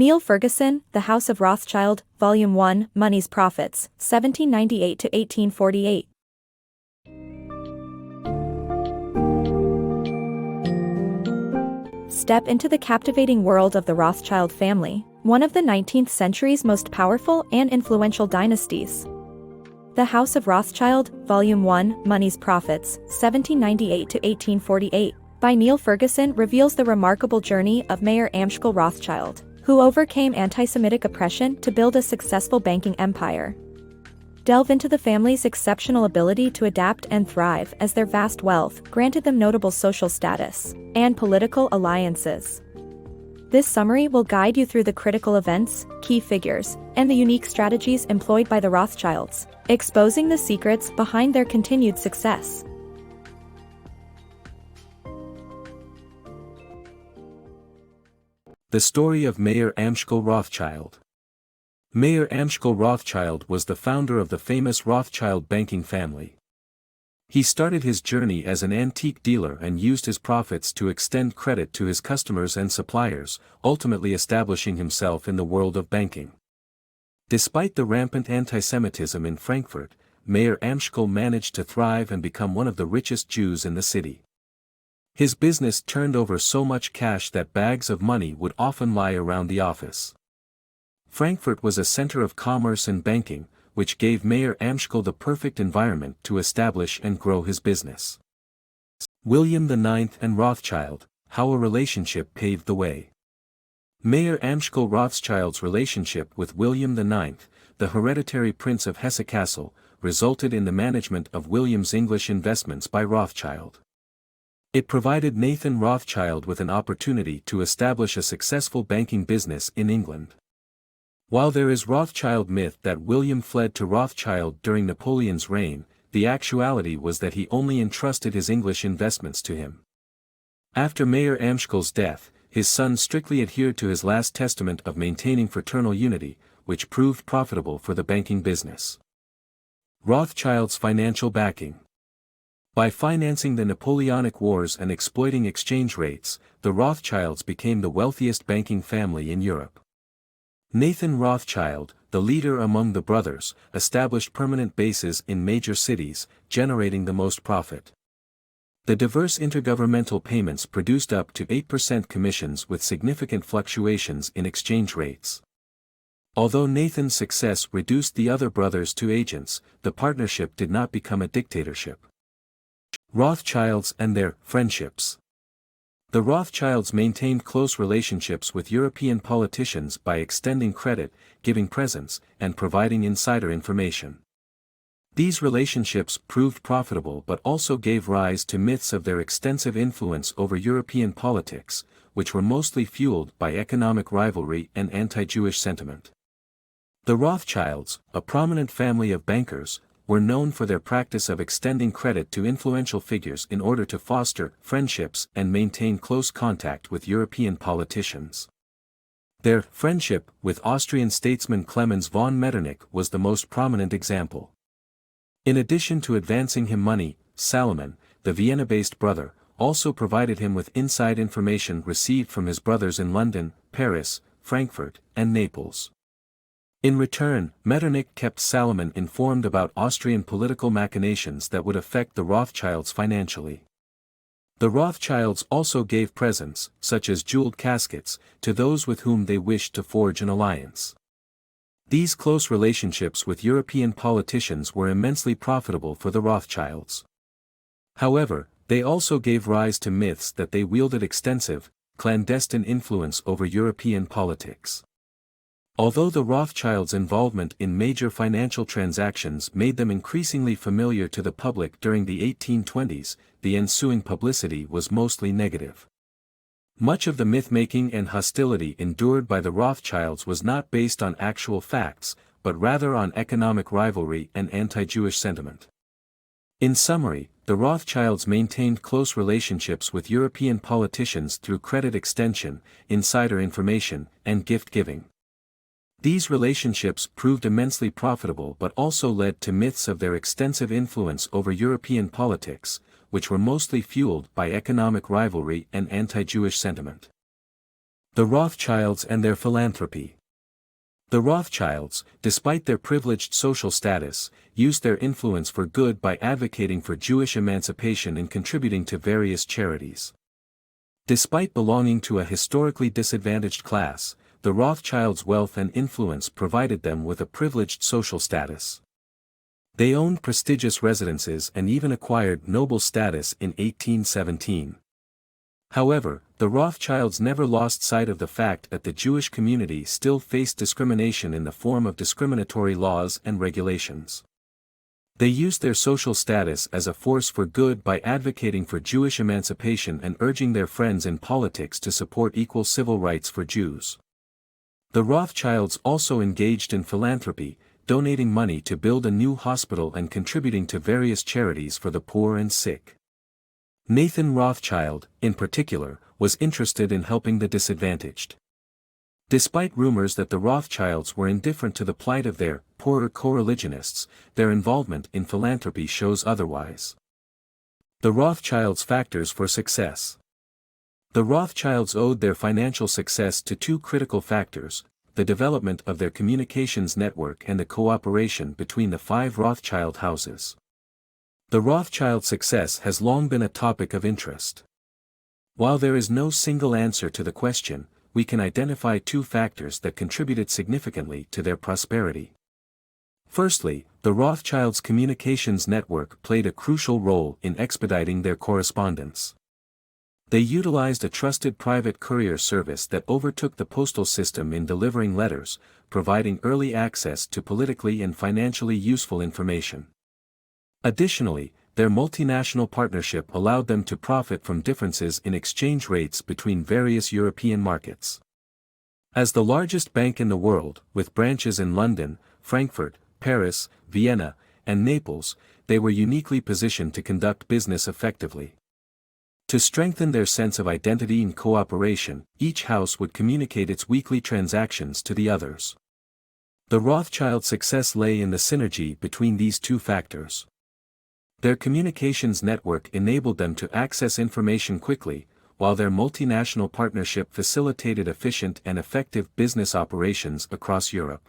Niall Ferguson, The House of Rothschild, Volume 1, Money's Profits, 1798 to 1848. Step into the captivating world of the Rothschild family, one of the 19th century's most powerful and influential dynasties. The House of Rothschild, Volume 1, Money's Profits, 1798 to 1848, by Niall Ferguson reveals the remarkable journey of Mayer Amschel Rothschild, who overcame anti-Semitic oppression to build a successful banking empire. Delve into the family's exceptional ability to adapt and thrive as their vast wealth granted them notable social status and political alliances. This summary will guide you through the critical events, key figures, and the unique strategies employed by the Rothschilds, exposing the secrets behind their continued success. The story of Mayer Amschel Rothschild. Mayer Amschel Rothschild was the founder of the famous Rothschild banking family. He started his journey as an antique dealer and used his profits to extend credit to his customers and suppliers, ultimately establishing himself in the world of banking. Despite the rampant anti-Semitism in Frankfurt, Mayer Amschel managed to thrive and become one of the richest Jews in the city. His business turned over so much cash that bags of money would often lie around the office. Frankfurt was a center of commerce and banking, which gave Mayer Amschel the perfect environment to establish and grow his business. William IX and Rothschild, how a relationship paved the way. Mayer Amschel Rothschild's relationship with William IX, the hereditary Prince of Hesse-Kassel, resulted in the management of William's English investments by Rothschild. It provided Nathan Rothschild with an opportunity to establish a successful banking business in England. While there is Rothschild myth that William fled to Rothschild during Napoleon's reign, the actuality was that he only entrusted his English investments to him. After Mayer Amschel's death, his son strictly adhered to his last testament of maintaining fraternal unity, which proved profitable for the banking business. Rothschild's financial backing. By financing the Napoleonic Wars and exploiting exchange rates, the Rothschilds became the wealthiest banking family in Europe. Nathan Rothschild, the leader among the brothers, established permanent bases in major cities, generating the most profit. The diverse intergovernmental payments produced up to 8% commissions with significant fluctuations in exchange rates. Although Nathan's success reduced the other brothers to agents, the partnership did not become a dictatorship. Rothschilds and their friendships. The Rothschilds maintained close relationships with European politicians by extending credit, giving presents, and providing insider information. These relationships proved profitable but also gave rise to myths of their extensive influence over European politics, which were mostly fueled by economic rivalry and anti-Jewish sentiment. The Rothschilds, a prominent family of bankers, were known for their practice of extending credit to influential figures in order to foster friendships and maintain close contact with European politicians. Their friendship with Austrian statesman Clemens von Metternich was the most prominent example. In addition to advancing him money, Salomon, the Vienna-based brother, also provided him with inside information received from his brothers in London, Paris, Frankfurt, and Naples. In return, Metternich kept Salomon informed about Austrian political machinations that would affect the Rothschilds financially. The Rothschilds also gave presents, such as jeweled caskets, to those with whom they wished to forge an alliance. These close relationships with European politicians were immensely profitable for the Rothschilds. However, they also gave rise to myths that they wielded extensive, clandestine influence over European politics. Although the Rothschilds' involvement in major financial transactions made them increasingly familiar to the public during the 1820s, the ensuing publicity was mostly negative. Much of the myth-making and hostility endured by the Rothschilds was not based on actual facts, but rather on economic rivalry and anti-Jewish sentiment. In summary, the Rothschilds maintained close relationships with European politicians through credit extension, insider information, and gift-giving. These relationships proved immensely profitable but also led to myths of their extensive influence over European politics, which were mostly fueled by economic rivalry and anti-Jewish sentiment. The Rothschilds and their philanthropy. The Rothschilds, despite their privileged social status, used their influence for good by advocating for Jewish emancipation and contributing to various charities. Despite belonging to a historically disadvantaged class, the Rothschilds' wealth and influence provided them with a privileged social status. They owned prestigious residences and even acquired noble status in 1817. However, the Rothschilds never lost sight of the fact that the Jewish community still faced discrimination in the form of discriminatory laws and regulations. They used their social status as a force for good by advocating for Jewish emancipation and urging their friends in politics to support equal civil rights for Jews. The Rothschilds also engaged in philanthropy, donating money to build a new hospital and contributing to various charities for the poor and sick. Nathan Rothschild, in particular, was interested in helping the disadvantaged. Despite rumors that the Rothschilds were indifferent to the plight of their poorer co-religionists, their involvement in philanthropy shows otherwise. The Rothschilds' factors for success. The Rothschilds owed their financial success to two critical factors: the development of their communications network and the cooperation between the five Rothschild houses. The Rothschild success has long been a topic of interest. While there is no single answer to the question, we can identify two factors that contributed significantly to their prosperity. Firstly, the Rothschilds' communications network played a crucial role in expediting their correspondence. They utilized a trusted private courier service that overtook the postal system in delivering letters, providing early access to politically and financially useful information. Additionally, their multinational partnership allowed them to profit from differences in exchange rates between various European markets. As the largest bank in the world, with branches in London, Frankfurt, Paris, Vienna, and Naples, they were uniquely positioned to conduct business effectively. To strengthen their sense of identity and cooperation, each house would communicate its weekly transactions to the others. The Rothschild success lay in the synergy between these two factors. Their communications network enabled them to access information quickly, while their multinational partnership facilitated efficient and effective business operations across Europe.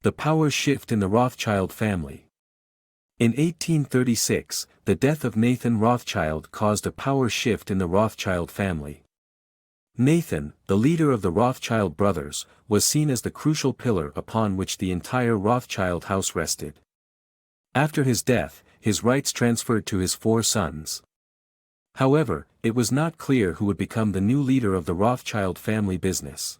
The power shift in the Rothschild family. In 1836, the death of Nathan Rothschild caused a power shift in the Rothschild family. Nathan, the leader of the Rothschild brothers, was seen as the crucial pillar upon which the entire Rothschild house rested. After his death, his rights transferred to his four sons. However, it was not clear who would become the new leader of the Rothschild family business.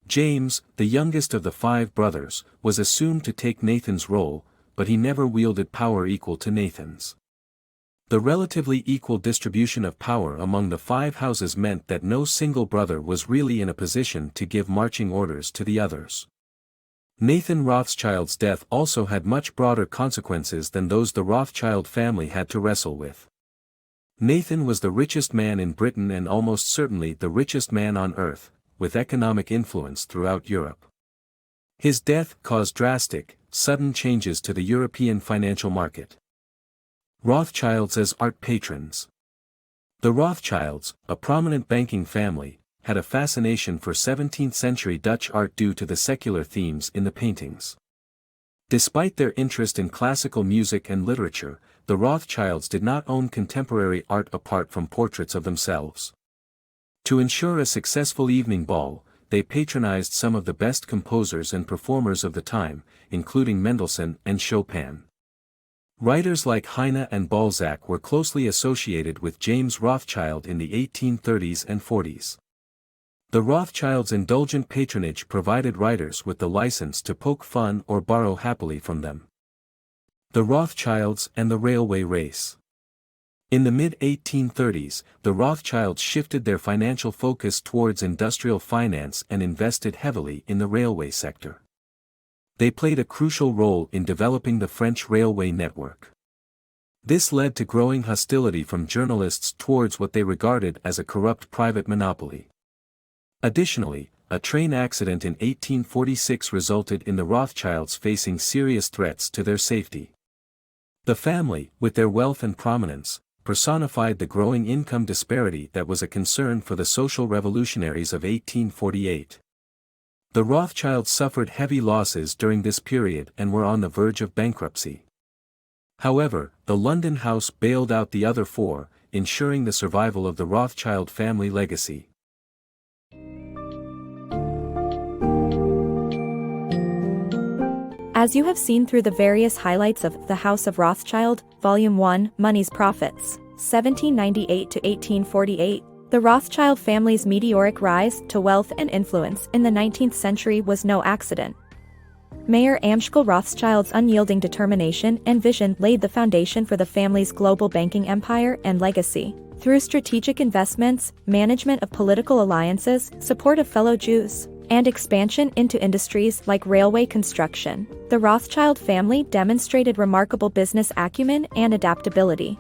James, the youngest of the five brothers, was assumed to take Nathan's role, but he never wielded power equal to Nathan's. The relatively equal distribution of power among the five houses meant that no single brother was really in a position to give marching orders to the others. Nathan Rothschild's death also had much broader consequences than those the Rothschild family had to wrestle with. Nathan was the richest man in Britain and almost certainly the richest man on earth, with economic influence throughout Europe. His death caused drastic, sudden changes to the European financial market. Rothschilds as art patrons. The Rothschilds, a prominent banking family, had a fascination for 17th-century Dutch art due to the secular themes in the paintings. Despite their interest in classical music and literature, the Rothschilds did not own contemporary art apart from portraits of themselves. To ensure a successful evening ball, they patronized some of the best composers and performers of the time, including Mendelssohn and Chopin. Writers like Heine and Balzac were closely associated with James Rothschild in the 1830s and 40s. The Rothschilds' indulgent patronage provided writers with the license to poke fun or borrow happily from them. The Rothschilds and the railway race. In the mid-1830s, the Rothschilds shifted their financial focus towards industrial finance and invested heavily in the railway sector. They played a crucial role in developing the French railway network. This led to growing hostility from journalists towards what they regarded as a corrupt private monopoly. Additionally, a train accident in 1846 resulted in the Rothschilds facing serious threats to their safety. The family, with their wealth and prominence, personified the growing income disparity that was a concern for the social revolutionaries of 1848. The Rothschilds suffered heavy losses during this period and were on the verge of bankruptcy. However, the London house bailed out the other four, ensuring the survival of the Rothschild family legacy. As you have seen through the various highlights of The House of Rothschild, Volume 1, Money's Profits, 1798 to 1848, the Rothschild family's meteoric rise to wealth and influence in the 19th century was no accident. Mayor Amschel Rothschild's unyielding determination and vision laid the foundation for the family's global banking empire and legacy. Through strategic investments, management of political alliances, support of fellow Jews, and expansion into industries like railway construction, the Rothschild family demonstrated remarkable business acumen and adaptability.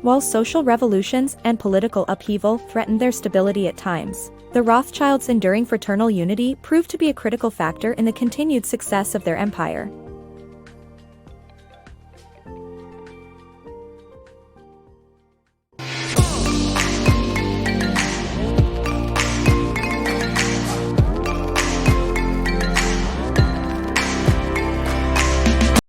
While social revolutions and political upheaval threatened their stability at times, the Rothschilds' enduring fraternal unity proved to be a critical factor in the continued success of their empire.